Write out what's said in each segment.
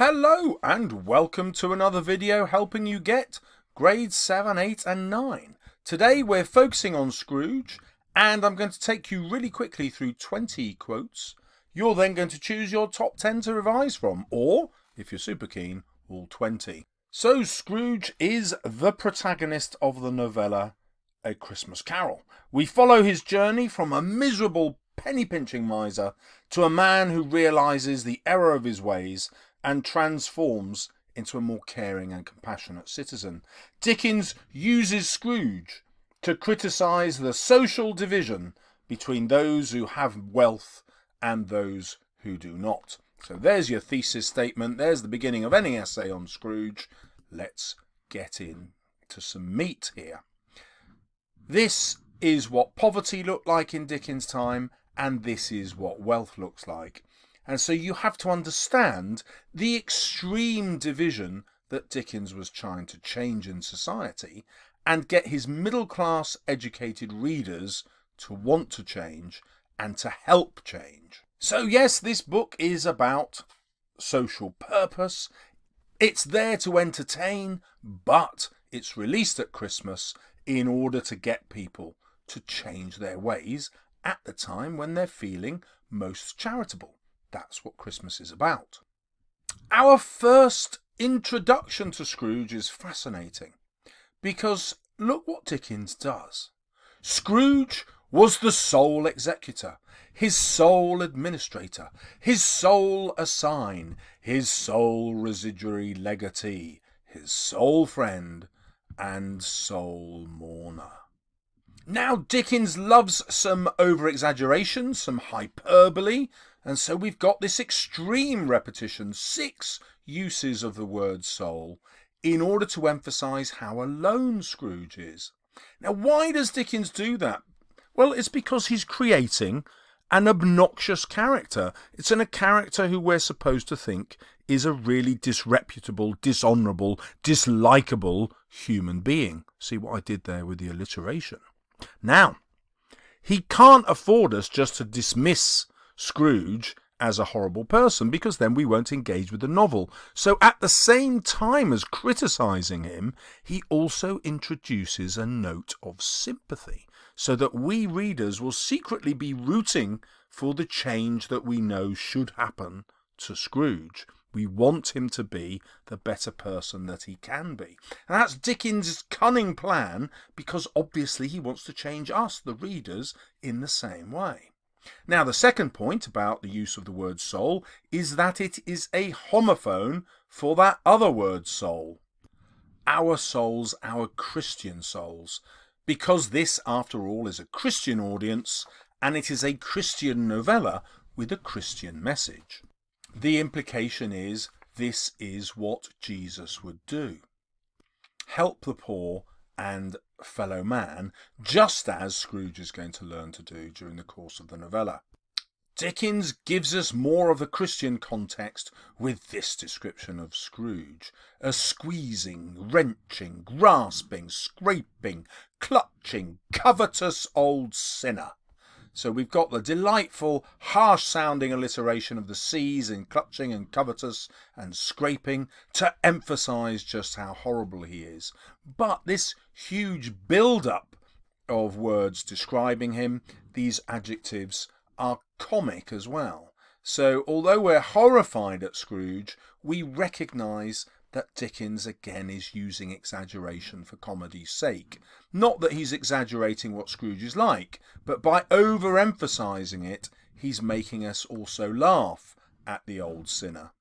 Hello and welcome to another video helping you get grades 7, 8 and 9. Today we're focusing on Scrooge and I'm going to take you really quickly through 20 quotes. You're then going to choose your top 10 to revise from, or, if you're super keen, all 20. So Scrooge is the protagonist of the novella A Christmas Carol. We follow his journey from a miserable penny-pinching miser to a man who realises the error of his ways and transforms into a more caring and compassionate citizen. Dickens uses Scrooge to criticise the social division between those who have wealth and those who do not. So there's your thesis statement. There's the beginning of any essay on Scrooge. Let's get into some meat here. This is what poverty looked like in Dickens' time, and this is what wealth looks like. And so you have to understand the extreme division that Dickens was trying to change in society and get his middle-class educated readers to want to change and to help change. So yes, this book is about social purpose. It's there to entertain, but it's released at Christmas in order to get people to change their ways at the time when they're feeling most charitable. That's what Christmas is about. Our first introduction to Scrooge is fascinating because look what Dickens does. Scrooge was the sole executor, his sole administrator, his sole assign, his sole residuary legatee, his sole friend and sole mourner. Now Dickens loves some over-exaggeration, some hyperbole, and so we've got this extreme repetition, 6 uses of the word soul, in order to emphasise how alone Scrooge is. Now why does Dickens do that? Well, it's because he's creating an obnoxious character. It's a character who we're supposed to think is a really disreputable, dishonourable, dislikable human being. See what I did there with the alliteration? Now, he can't afford us just to dismiss Scrooge as a horrible person because then we won't engage with the novel. So at the same time as criticising him, he also introduces a note of sympathy so that we readers will secretly be rooting for the change that we know should happen to Scrooge. We want him to be the better person that he can be. And that's Dickens' cunning plan because obviously he wants to change us, the readers, in the same way. Now the second point about the use of the word soul is that it is a homophone for that other word soul. Our souls, our Christian souls. Because this, after all, is a Christian audience and it is a Christian novella with a Christian message. The implication is this is what Jesus would do. Help the poor and fellow man, just as Scrooge is going to learn to do during the course of the novella. Dickens gives us more of the Christian context with this description of Scrooge. A squeezing, wrenching, grasping, scraping, clutching, covetous old sinner. So we've got the delightful, harsh-sounding alliteration of the C's in clutching and covetous and scraping to emphasise just how horrible he is. But this huge build-up of words describing him, these adjectives, are comic as well. So although we're horrified at Scrooge, we recognise that Dickens again is using exaggeration for comedy's sake. Not that he's exaggerating what Scrooge is like, but by overemphasising it, he's making us also laugh at the old sinner.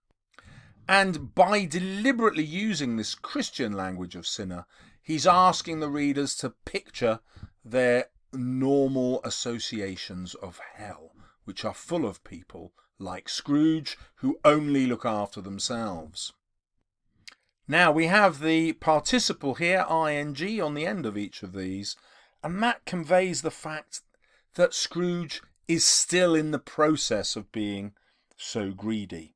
And by deliberately using this Christian language of sinner, he's asking the readers to picture their normal associations of hell, which are full of people like Scrooge who only look after themselves. Now we have the participle here, ing, on the end of each of these, and that conveys the fact that Scrooge is still in the process of being so greedy.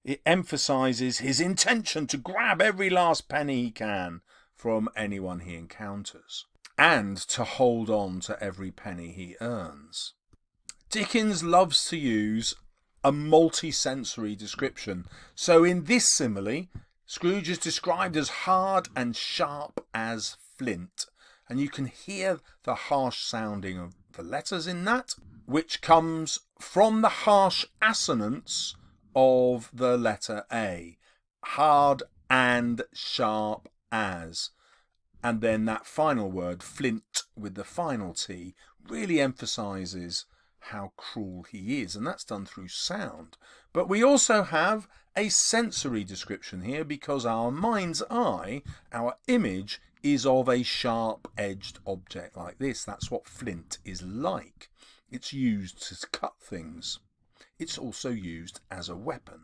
It emphasises his intention to grab every last penny he can from anyone he encounters, and to hold on to every penny he earns. Dickens loves to use a multi-sensory description. So in this simile, Scrooge is described as hard and sharp as flint. And you can hear the harsh sounding of the letters in that, which comes from the harsh assonance of the letter A. Hard and sharp as. And then that final word, flint, with the final T, really emphasises how cruel he is. And that's done through sound. But we also have a sensory description here because our mind's eye, our image, is of a sharp-edged object like this. That's what flint is like. It's used to cut things. It's also used as a weapon.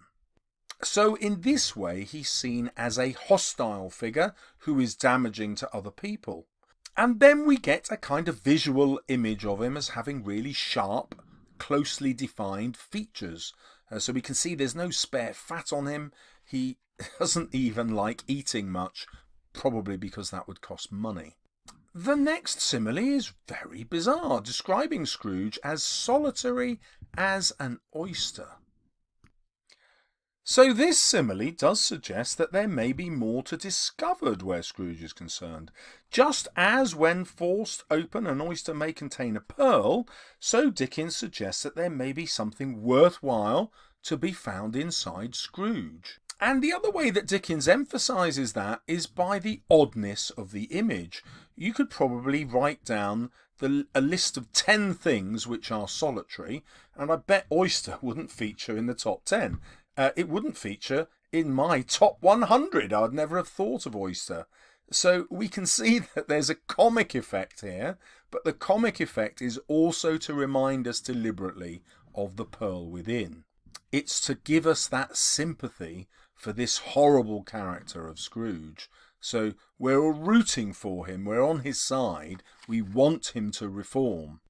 So in this way, he's seen as a hostile figure who is damaging to other people. And then we get a kind of visual image of him as having really sharp, closely defined features. So we can see there's no spare fat on him. He doesn't even like eating much, probably because that would cost money. The next simile is very bizarre, describing Scrooge as solitary as an oyster. So this simile does suggest that there may be more to discovered where Scrooge is concerned. Just as when forced open an oyster may contain a pearl, so Dickens suggests that there may be something worthwhile to be found inside Scrooge. And the other way that Dickens emphasises that is by the oddness of the image. You could probably write down a list of 10 things which are solitary, and I bet oyster wouldn't feature in the top 10. It wouldn't feature in my top 100. I'd never have thought of oyster. So we can see that there's a comic effect here, but the comic effect is also to remind us deliberately of the pearl within. It's to give us that sympathy for this horrible character of Scrooge. So we're rooting for him, we're on his side, we want him to reform.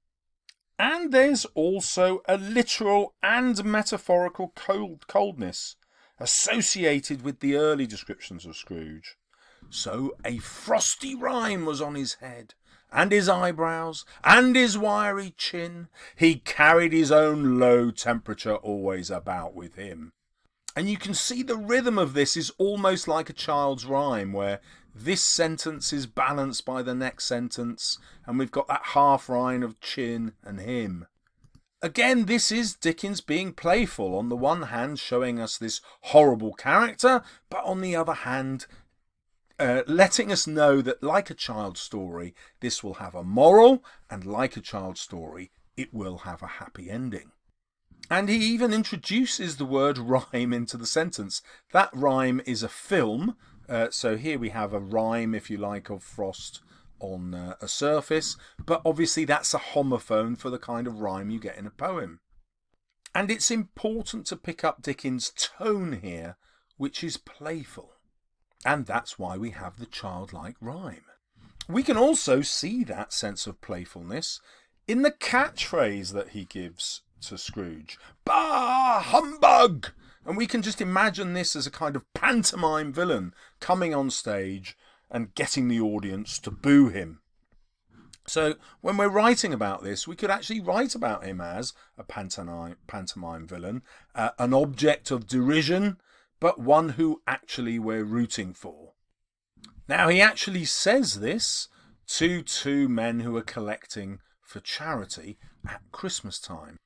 And there's also a literal and metaphorical coldness associated with the early descriptions of Scrooge. So a frosty rime was on his head, and his eyebrows, and his wiry chin. He carried his own low temperature always about with him. And you can see the rhythm of this is almost like a child's rhyme, where this sentence is balanced by the next sentence, and we've got that half rhyme of chin and him. Again, this is Dickens being playful, on the one hand showing us this horrible character, but on the other hand letting us know that, like a child's story, this will have a moral, and like a child's story, it will have a happy ending. And he even introduces the word rhyme into the sentence. That rhyme is a film. So here we have a rhyme, if you like, of frost on a surface. But obviously that's a homophone for the kind of rhyme you get in a poem. And it's important to pick up Dickens' tone here, which is playful. And that's why we have the childlike rhyme. We can also see that sense of playfulness in the catchphrase that he gives to Scrooge. Bah! Humbug! And we can just imagine this as a kind of pantomime villain coming on stage and getting the audience to boo him. So when we're writing about this, we could actually write about him as a pantomime villain, an object of derision, but one who actually we're rooting for. Now, he actually says this to two men who are collecting for charity at Christmas time.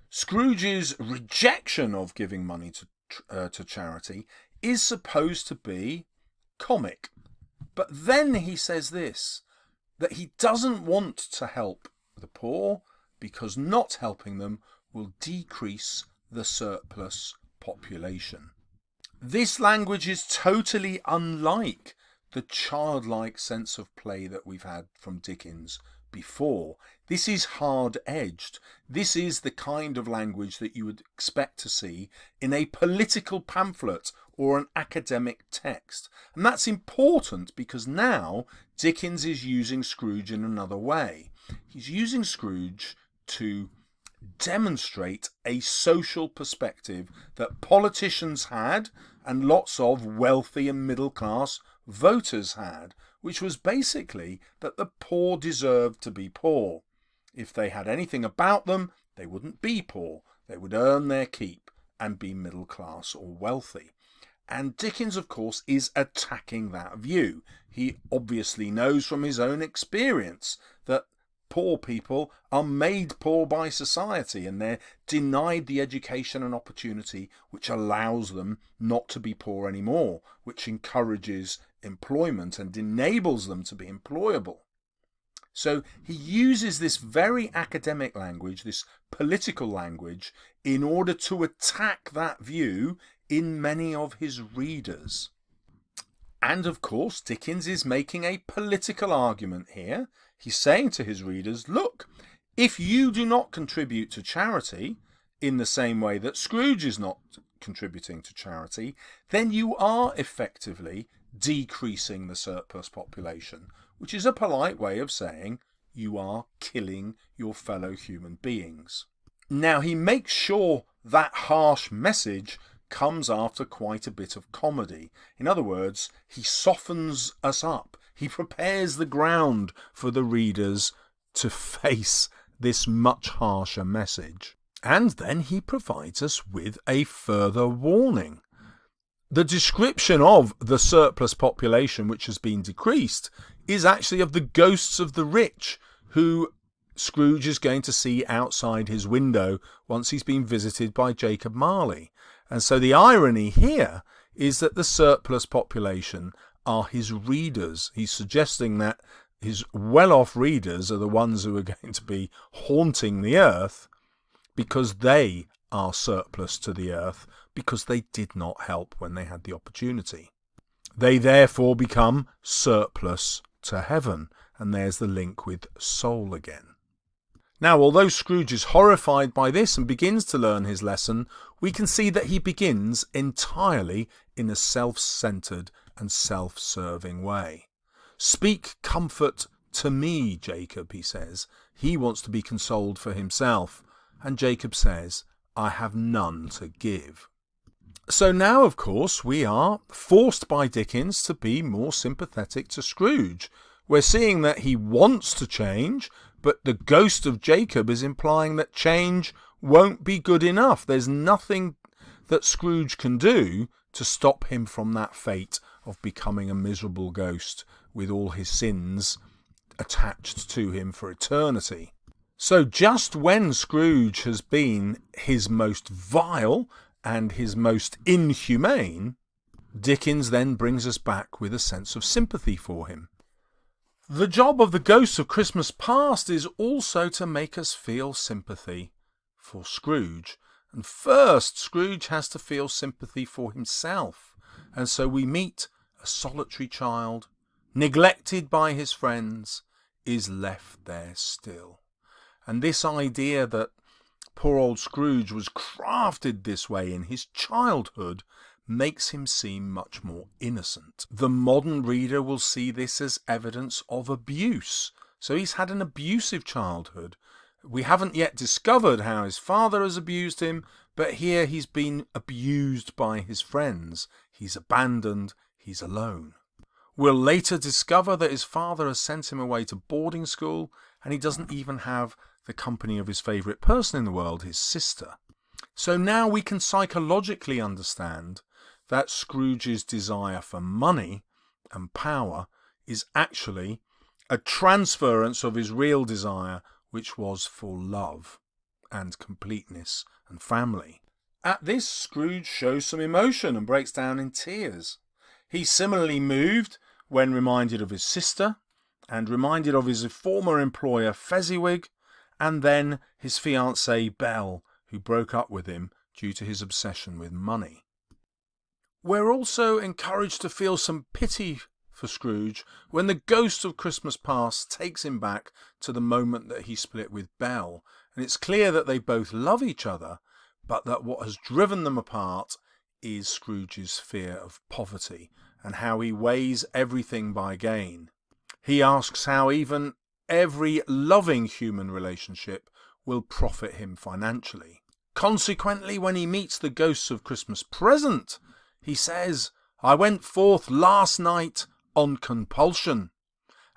Scrooge's rejection of giving money to charity is supposed to be comic. But then he says this, that he doesn't want to help the poor because not helping them will decrease the surplus population. This language is totally unlike the childlike sense of play that we've had from Dickens before. This is hard-edged. This is the kind of language that you would expect to see in a political pamphlet or an academic text. And that's important because now Dickens is using Scrooge in another way. He's using Scrooge to demonstrate a social perspective that politicians had and lots of wealthy and middle-class voters had, which was basically that the poor deserved to be poor. If they had anything about them, they wouldn't be poor. They would earn their keep, and be middle class or wealthy. And Dickens, of course, is attacking that view. He obviously knows from his own experience that poor people are made poor by society, and they're denied the education and opportunity which allows them not to be poor anymore, which encourages employment and enables them to be employable. So he uses this very academic language, this political language, in order to attack that view in many of his readers. And of course, Dickens is making a political argument here. He's saying to his readers, look, if you do not contribute to charity in the same way that Scrooge is not contributing to charity, then you are effectively decreasing the surplus population, which is a polite way of saying you are killing your fellow human beings. Now, he makes sure that harsh message comes after quite a bit of comedy. In other words, he softens us up. He prepares the ground for the readers to face this much harsher message. And then he provides us with a further warning. The description of the surplus population which has been decreased is actually of the ghosts of the rich who Scrooge is going to see outside his window once he's been visited by Jacob Marley. And so the irony here is that the surplus population are his readers. He's suggesting that his well-off readers are the ones who are going to be haunting the earth because they are surplus to the earth because they did not help when they had the opportunity. They therefore become surplus to heaven. And there's the link with soul again. Now, although Scrooge is horrified by this and begins to learn his lesson, we can see that he begins entirely in a self-centered and self-serving way. Speak comfort to me, Jacob, he says. He wants to be consoled for himself. And Jacob says, I have none to give. So now, of course, we are forced by Dickens to be more sympathetic to Scrooge. We're seeing that he wants to change, but the ghost of Jacob is implying that change won't be good enough. There's nothing that Scrooge can do to stop him from that fate of becoming a miserable ghost with all his sins attached to him for eternity. So just when Scrooge has been his most vile and his most inhumane, Dickens then brings us back with a sense of sympathy for him. The job of the Ghosts of Christmas Past is also to make us feel sympathy for Scrooge. And first, Scrooge has to feel sympathy for himself. And so we meet a solitary child, neglected by his friends, is left there still. And this idea that poor old Scrooge was crafted this way in his childhood makes him seem much more innocent. The modern reader will see this as evidence of abuse. So he's had an abusive childhood. We haven't yet discovered how his father has abused him, but here he's been abused by his friends. He's abandoned, he's alone. We'll later discover that his father has sent him away to boarding school, and he doesn't even have the company of his favourite person in the world, his sister. So now we can psychologically understand that Scrooge's desire for money and power is actually a transference of his real desire, which was for love and completeness and family. At this, Scrooge shows some emotion and breaks down in tears. He's similarly moved when reminded of his sister and reminded of his former employer Fezziwig, and then his fiancée Belle, who broke up with him due to his obsession with money. We're also encouraged to feel some pity for Scrooge when the Ghost of Christmas Past takes him back to the moment that he split with Belle. And it's clear that they both love each other, but that what has driven them apart is Scrooge's fear of poverty and how he weighs everything by gain. He asks how even every loving human relationship will profit him financially. Consequently, when he meets the Ghosts of Christmas Present, he says, I went forth last night on compulsion,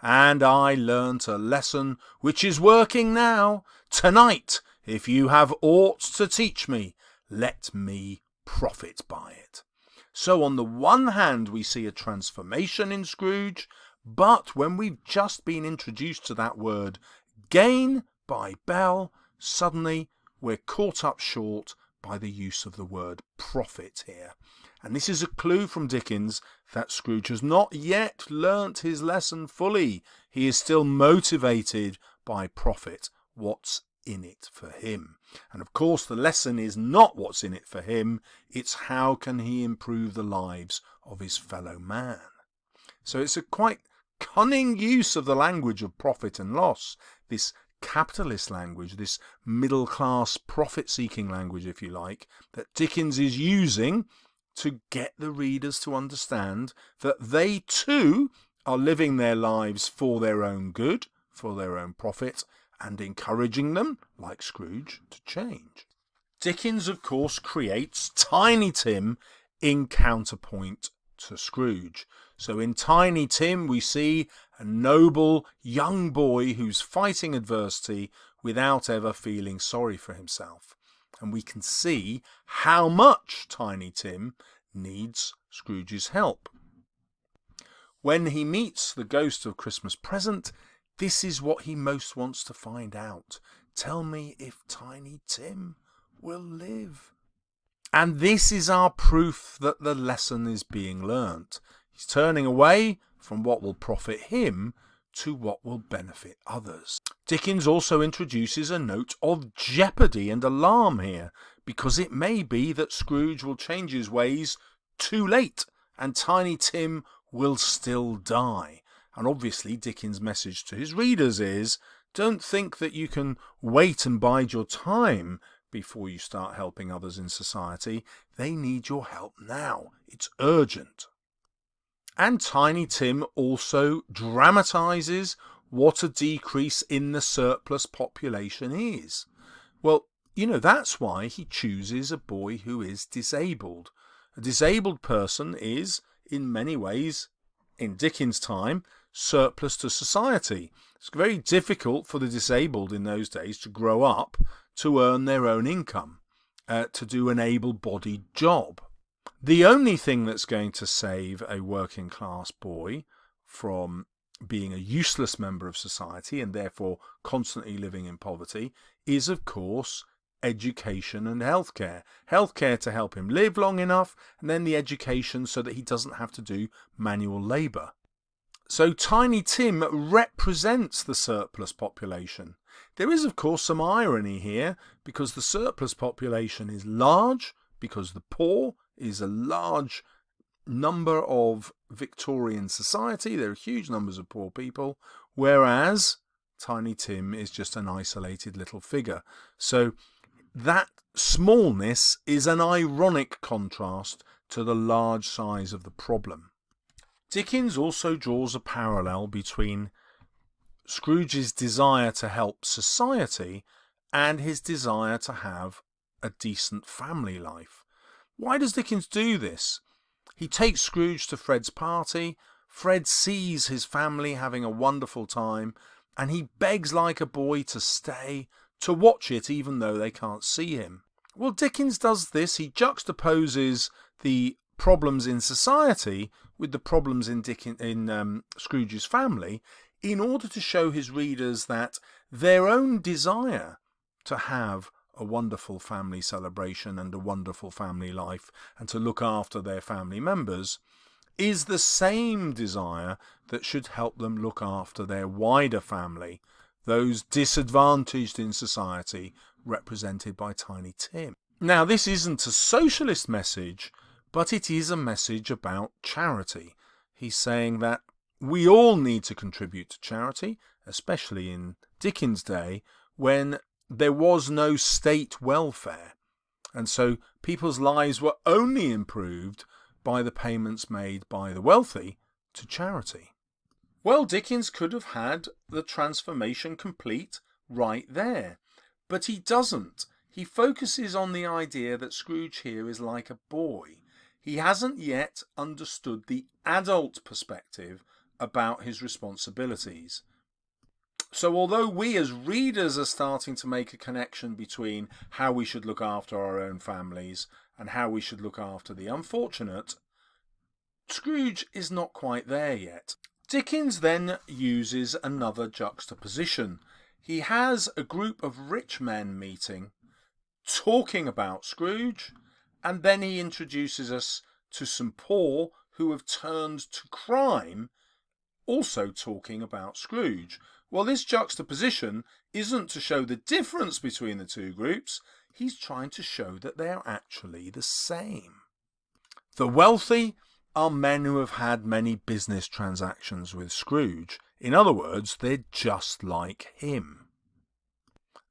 and I learnt a lesson which is working now. Tonight, if you have aught to teach me, let me profit by it. So on the one hand, we see a transformation in Scrooge, but when we've just been introduced to that word gain by Bell, suddenly we're caught up short by the use of the word profit here. And this is a clue from Dickens that Scrooge has not yet learnt his lesson fully. He is still motivated by profit, what's in it for him. And of course the lesson is not what's in it for him, it's how can he improve the lives of his fellow man. So it's a quite cunning use of the language of profit and loss, this capitalist language, this middle-class profit-seeking language, if you like, that Dickens is using to get the readers to understand that they too are living their lives for their own good, for their own profit, and encouraging them, like Scrooge, to change. Dickens, of course, creates Tiny Tim in counterpoint to Scrooge. So in Tiny Tim we see a noble young boy who's fighting adversity without ever feeling sorry for himself. And we can see how much Tiny Tim needs Scrooge's help. When he meets the ghost of Christmas Present, this is what he most wants to find out. Tell me if Tiny Tim will live. And this is our proof that the lesson is being learnt. He's turning away from what will profit him to what will benefit others. Dickens also introduces a note of jeopardy and alarm here, because it may be that Scrooge will change his ways too late and Tiny Tim will still die. And obviously Dickens' message to his readers is, don't think that you can wait and bide your time before you start helping others in society. They need your help now. It's urgent. And Tiny Tim also dramatises what a decrease in the surplus population is. Well, that's why he chooses a boy who is disabled. A disabled person is, in many ways, in Dickens' time, surplus to society. It's very difficult for the disabled in those days to grow up to earn their own income, to do an able-bodied job. The only thing that's going to save a working class boy from being a useless member of society and therefore constantly living in poverty is, of course, education and healthcare. Healthcare to help him live long enough, and then the education so that he doesn't have to do manual labour. So Tiny Tim represents the surplus population. There is, of course, some irony here, because the surplus population is large, because the poor is a large number of Victorian society. There are huge numbers of poor people, whereas Tiny Tim is just an isolated little figure. So that smallness is an ironic contrast to the large size of the problem. Dickens also draws a parallel between Scrooge's desire to help society and his desire to have a decent family life. Why does Dickens do this? He takes Scrooge to Fred's party. Fred sees his family having a wonderful time, and he begs like a boy to stay, to watch it even though they can't see him. Well, Dickens does this. He juxtaposes the problems in society with the problems in Scrooge's family in order to show his readers that their own desire to have a wonderful family celebration and a wonderful family life and to look after their family members is the same desire that should help them look after their wider family, those disadvantaged in society represented by Tiny Tim. Now, this isn't a socialist message, but it is a message about charity. He's saying that we all need to contribute to charity, especially in Dickens' day when there was no state welfare. And so people's lives were only improved by the payments made by the wealthy to charity. Well, Dickens could have had the transformation complete right there, but he doesn't. He focuses on the idea that Scrooge here is like a boy. He hasn't yet understood the adult perspective about his responsibilities. So although we as readers are starting to make a connection between how we should look after our own families and how we should look after the unfortunate, Scrooge is not quite there yet. Dickens then uses another juxtaposition. He has a group of rich men meeting, talking about Scrooge, and then he introduces us to some poor who have turned to crime, also talking about Scrooge. Well, this juxtaposition isn't to show the difference between the two groups. He's trying to show that they are actually the same. The wealthy are men who have had many business transactions with Scrooge. In other words, they're just like him.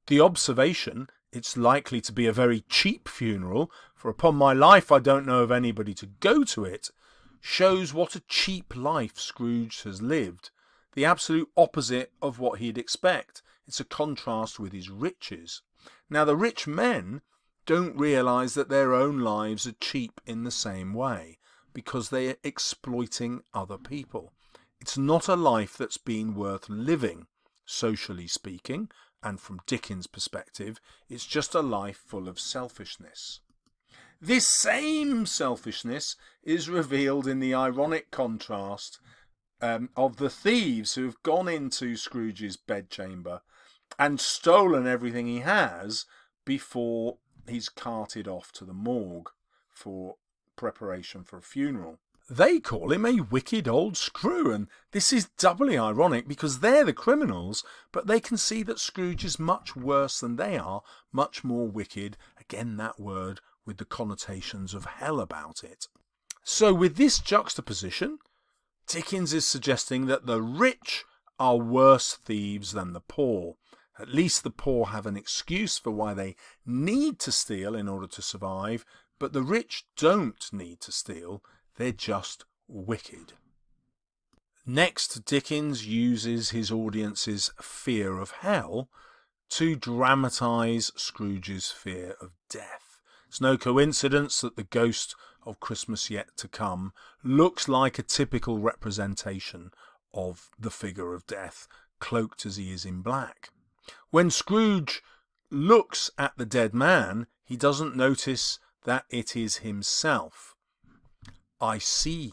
The observation, "It's likely to be a very cheap funeral, for upon my life I don't know of anybody to go to it," shows what a cheap life Scrooge has lived, the absolute opposite of what he'd expect. It's a contrast with his riches. Now, the rich men don't realise that their own lives are cheap in the same way, because they are exploiting other people. It's not a life that's been worth living, socially speaking, and from Dickens' perspective, it's just a life full of selfishness. This same selfishness is revealed in the ironic contrast of the thieves who have gone into Scrooge's bedchamber and stolen everything he has before he's carted off to the morgue for preparation for a funeral. They call him a wicked old screw, and this is doubly ironic because they're the criminals, but they can see that Scrooge is much worse than they are, much more wicked. Again, that word with the connotations of hell about it. So with this juxtaposition, Dickens is suggesting that the rich are worse thieves than the poor. At least the poor have an excuse for why they need to steal in order to survive, but the rich don't need to steal, they're just wicked. Next, Dickens uses his audience's fear of hell to dramatise Scrooge's fear of death. It's no coincidence that the ghost of Christmas Yet to Come looks like a typical representation of the figure of death, cloaked as he is in black. When Scrooge looks at the dead man, he doesn't notice that it is himself. "I see.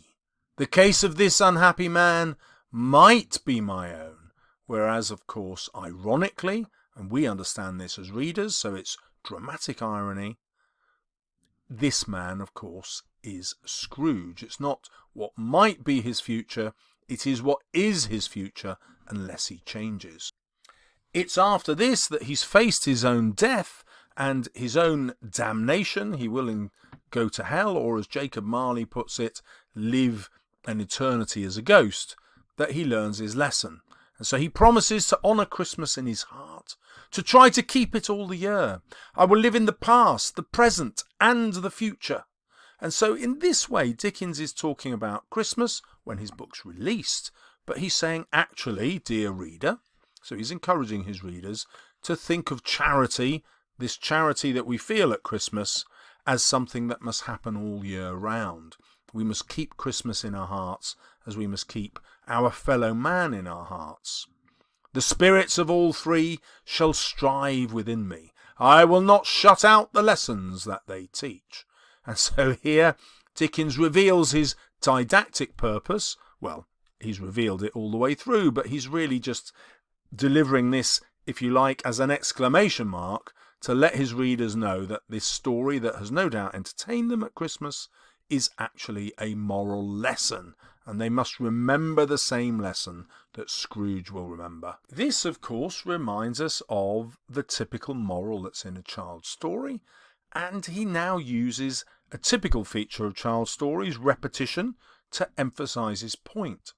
The case of this unhappy man might be my own." Whereas, of course, ironically, and we understand this as readers, so it's dramatic irony, this man, of course, is Scrooge. It's not what might be his future, it is what is his future unless he changes. It's after this that he's faced his own death and his own damnation. He will go to hell, or as Jacob Marley puts it, live an eternity as a ghost, that he learns his lesson. And so he promises to honour Christmas in his heart, to try to keep it all the year. "I will live in the past, the present, and the future." And so in this way, Dickens is talking about Christmas when his book's released, but he's saying, actually, dear reader, so he's encouraging his readers to think of charity, this charity that we feel at Christmas, as something that must happen all year round. We must keep Christmas in our hearts as we must keep our fellow man in our hearts. "The spirits of all three shall strive within me. I will not shut out the lessons that they teach." And so here Dickens reveals his didactic purpose. Well, he's revealed it all the way through, but he's really just delivering this, if you like, as an exclamation mark to let his readers know that this story that has no doubt entertained them at Christmas is actually a moral lesson, and they must remember the same lesson that Scrooge will remember. This, of course, reminds us of the typical moral that's in a child's story, and he now uses a typical feature of child stories, repetition, to emphasise his point.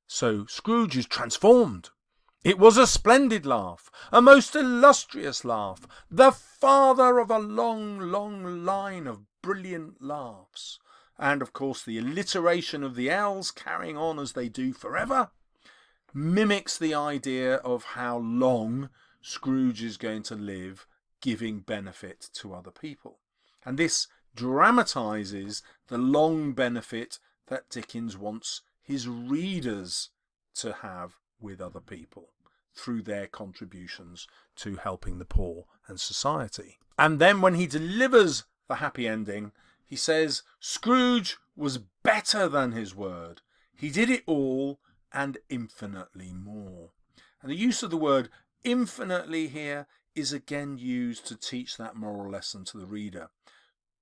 So Scrooge is transformed. "It was a splendid laugh, a most illustrious laugh, the father of a long, long line of brilliant laughs." And of course the alliteration of the L's carrying on as they do forever mimics the idea of how long Scrooge is going to live, giving benefit to other people. And this dramatises the long benefit that Dickens wants his readers to have with other people. through their contributions to helping the poor and society. And then when he delivers the happy ending, he says, Scrooge was better than his word. He did it all and infinitely more. And the use of the word infinitely here is again used to teach that moral lesson to the reader.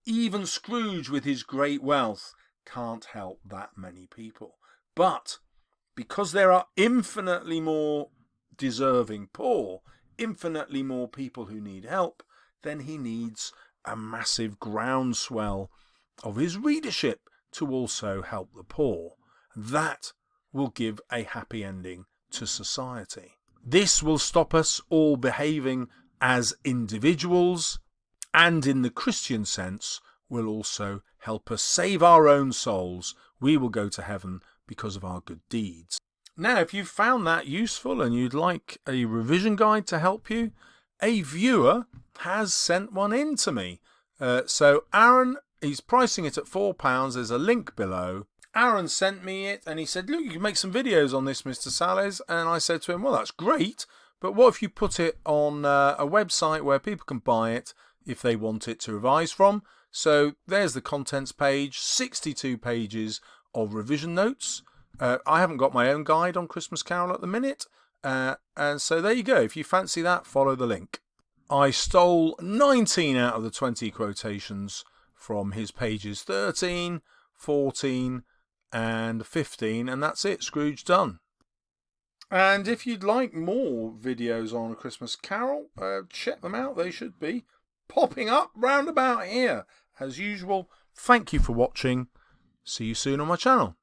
Even Scrooge, with his great wealth, can't help that many people. But because there are infinitely more deserving poor, infinitely more people who need help, then he needs a massive groundswell of his readership to also help the poor. That will give a happy ending to society. This will stop us all behaving as individuals, and in the Christian sense will also help us save our own souls. We will go to heaven because of our good deeds. Now, if you found that useful and you'd like a revision guide to help you, a viewer has sent one in to me. So Aaron, he's pricing it at £4. There's a link below. Aaron sent me it and he said, look, you can make some videos on this, Mr. Salles. And I said to him, well, that's great, but what if you put it on a website where people can buy it if they want it to revise from? So there's the contents page, 62 pages of revision notes. I haven't got my own guide on Christmas Carol at the minute. And so there you go. If you fancy that, follow the link. I stole 19 out of the 20 quotations from his pages 13, 14 and 15, and that's it. Scrooge done. And if you'd like more videos on A Christmas Carol, check them out. They should be popping up round about here. As usual, thank you for watching. See you soon on my channel.